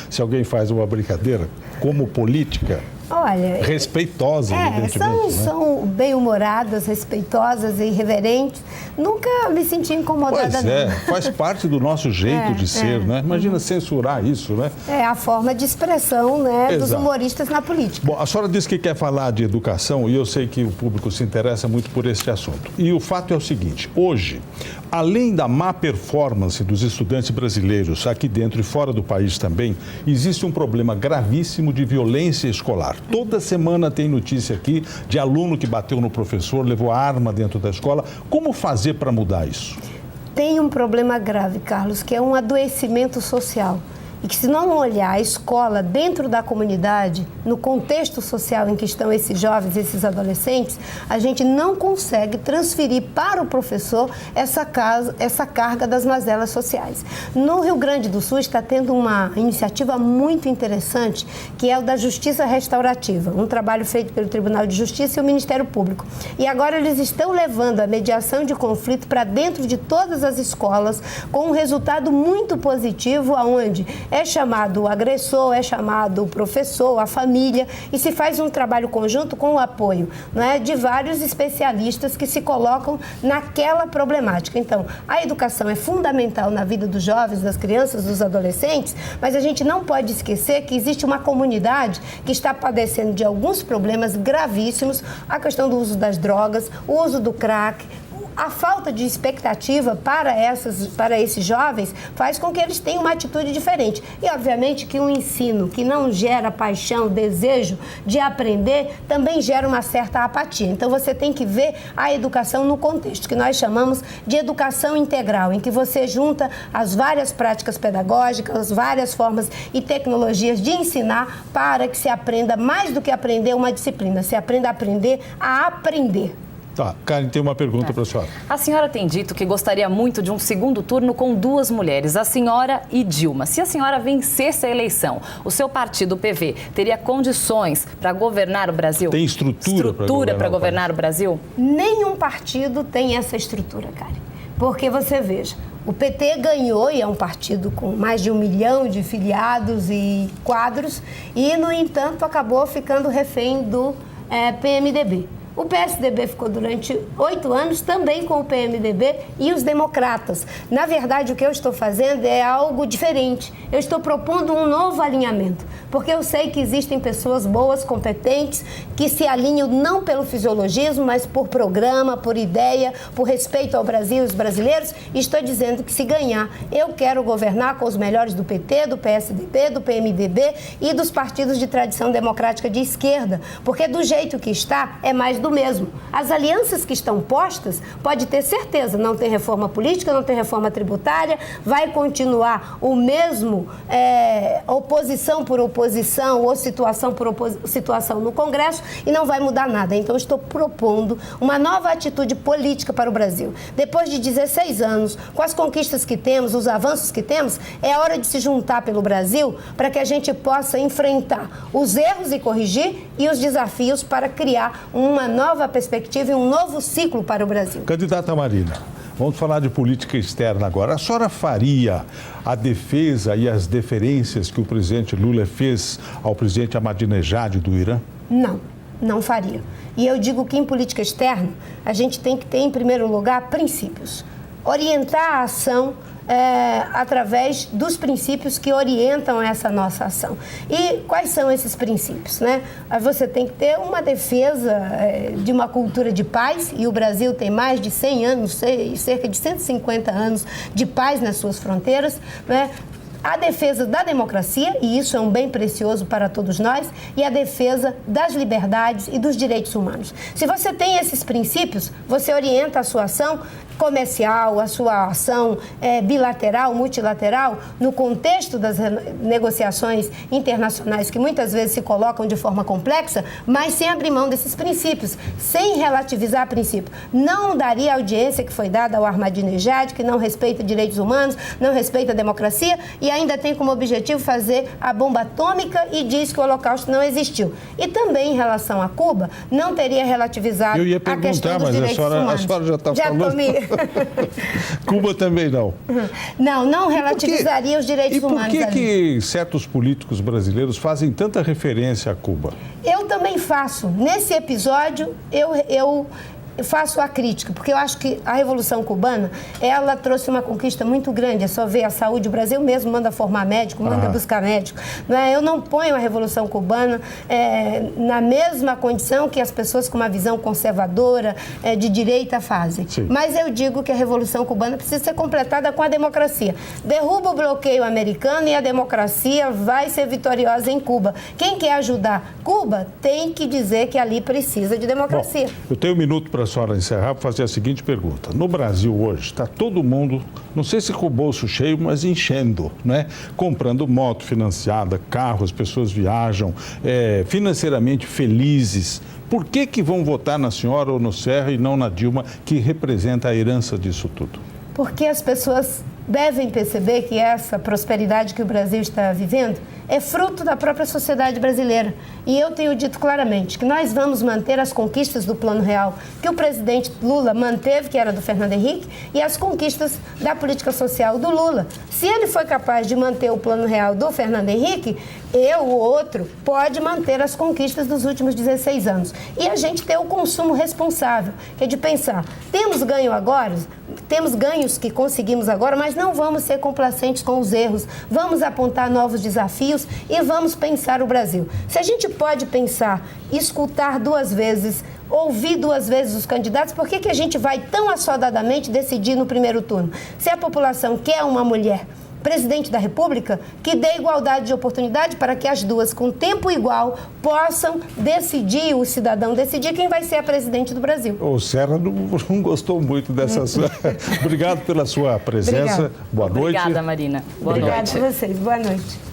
se alguém faz uma brincadeira, como política, olha, respeitosa, evidentemente. São bem-humoradas, respeitosas e irreverentes. Nunca me senti incomodada. Pois é, faz parte do nosso jeito de ser, né? Imagina censurar isso, né? É a forma de expressão, né, dos Exato. humoristas na política. Bom, a senhora disse que quer falar de educação e eu sei que o público se interessa muito por esse assunto. E o fato é o seguinte, hoje, além da má performance dos estudantes brasileiros aqui dentro e fora do país também, existe um problema gravíssimo de violência escolar. Toda semana tem notícia aqui de aluno que bateu no professor, levou a arma dentro da escola. Como fazer para mudar isso? Tem um problema grave, Carlos, que é um adoecimento social. E que se não olhar a escola dentro da comunidade, no contexto social em que estão esses jovens, esses adolescentes, a gente não consegue transferir para o professor essa carga das mazelas sociais. No Rio Grande do Sul está tendo uma iniciativa muito interessante, que é o da Justiça Restaurativa, um trabalho feito pelo Tribunal de Justiça e o Ministério Público. E agora eles estão levando a mediação de conflito para dentro de todas as escolas, com um resultado muito positivo, onde é chamado o agressor, é chamado o professor, a família, e se faz um trabalho conjunto com o apoio, não é, de vários especialistas que se colocam naquela problemática. Então, a educação é fundamental na vida dos jovens, das crianças, dos adolescentes, mas a gente não pode esquecer que existe uma comunidade que está padecendo de alguns problemas gravíssimos, a questão do uso das drogas, o uso do crack. A falta de expectativa para esses jovens faz com que eles tenham uma atitude diferente. E, obviamente, que um ensino que não gera paixão, desejo de aprender, também gera uma certa apatia. Então, você tem que ver a educação no contexto, que nós chamamos de educação integral, em que você junta as várias práticas pedagógicas, as várias formas e tecnologias de ensinar para que se aprenda mais do que aprender uma disciplina, se aprenda a aprender. Tá, Karen, tem uma pergunta para a senhora. A senhora tem dito que gostaria muito de um segundo turno com duas mulheres, a senhora e Dilma. Se a senhora vencesse a eleição, o seu partido, o PV, teria condições para governar o Brasil? Tem estrutura para governar o Brasil? Nenhum partido tem essa estrutura, Karen. Porque você veja, o PT ganhou e é um partido com mais de 1 milhão de filiados e quadros e, no entanto, acabou ficando refém do PMDB. O PSDB ficou durante 8 anos também com o PMDB e os democratas. Na verdade, o que eu estou fazendo é algo diferente. Eu estou propondo um novo alinhamento, porque eu sei que existem pessoas boas, competentes, que se alinham não pelo fisiologismo, mas por programa, por ideia, por respeito ao Brasil e os brasileiros. E estou dizendo que, se ganhar, eu quero governar com os melhores do PT, do PSDB, do PMDB e dos partidos de tradição democrática de esquerda, porque do jeito que está, é mais do mesmo. As alianças que estão postas, pode ter certeza, não tem reforma política, não tem reforma tributária, vai continuar o mesmo oposição por oposição ou situação por situação no Congresso e não vai mudar nada. Então, estou propondo uma nova atitude política para o Brasil. Depois de 16 anos, com as conquistas que temos, os avanços que temos, é hora de se juntar pelo Brasil para que a gente possa enfrentar os erros e corrigir e os desafios para criar uma nova perspectiva e um novo ciclo para o Brasil. Candidata Marina, vamos falar de política externa agora. A senhora faria a defesa e as deferências que o presidente Lula fez ao presidente Ahmadinejad do Irã? Não, não faria. E eu digo que em política externa a gente tem que ter, em primeiro lugar, princípios. Orientar a ação através dos princípios que orientam essa nossa ação. E quais são esses princípios, né? Você tem que ter uma defesa de uma cultura de paz, e o Brasil tem mais de 100 anos, cerca de 150 anos de paz nas suas fronteiras, né? A defesa da democracia, e isso é um bem precioso para todos nós, e a defesa das liberdades e dos direitos humanos. Se você tem esses princípios, você orienta a sua ação comercial, a sua ação bilateral, multilateral, no contexto das negociações internacionais que muitas vezes se colocam de forma complexa, mas sem abrir mão desses princípios, sem relativizar princípio. Não daria a audiência que foi dada ao Ahmadinejad, que não respeita direitos humanos, não respeita a democracia e ainda tem como objetivo fazer a bomba atômica e diz que o Holocausto não existiu. E também em relação a Cuba, não teria relativizado a questão dos direitos humanos. A senhora já está falando. Cuba também não. Não relativizaria os direitos humanos. E por que certos políticos brasileiros fazem tanta referência a Cuba? Eu também faço. Nesse episódio, eu faço a crítica, porque eu acho que a Revolução Cubana, ela trouxe uma conquista muito grande. É só ver a saúde. O Brasil mesmo manda formar médico, manda buscar médico. Eu não ponho a Revolução Cubana na mesma condição que as pessoas com uma visão conservadora, de direita fazem. Sim. Mas eu digo que a Revolução Cubana precisa ser completada com a democracia. Derruba o bloqueio americano e a democracia vai ser vitoriosa em Cuba. Quem quer ajudar Cuba tem que dizer que ali precisa de democracia. Bom, eu tenho um minuto para a senhora encerrar, para fazer a seguinte pergunta. No Brasil hoje está todo mundo, não sei se com o bolso cheio, mas enchendo, né? Comprando moto financiada, carro, as pessoas viajam, financeiramente felizes. Por que vão votar na senhora ou no Serra e não na Dilma, que representa a herança disso tudo? Porque as pessoas devem perceber que essa prosperidade que o Brasil está vivendo é fruto da própria sociedade brasileira. E eu tenho dito claramente que nós vamos manter as conquistas do Plano Real, que o presidente Lula manteve, que era do Fernando Henrique, e as conquistas da política social do Lula. Se ele foi capaz de manter o Plano Real do Fernando Henrique, o outro, pode manter as conquistas dos últimos 16 anos. E a gente ter o consumo responsável, que é de pensar, temos ganho agora, temos ganhos que conseguimos agora, mas não vamos ser complacentes com os erros, vamos apontar novos desafios e vamos pensar o Brasil. Se a gente pode pensar, escutar duas vezes, ouvir duas vezes os candidatos, por que a gente vai tão assodadamente decidir no primeiro turno? Se a população quer uma mulher presidente da República, que dê igualdade de oportunidade para que as duas, com tempo igual, possam decidir, o cidadão decidir quem vai ser a presidente do Brasil. O Serra não gostou muito dessa sua... Obrigado pela sua presença. Obrigada. Boa noite. Obrigada, Marina. Boa Obrigada noite. a vocês. Boa noite.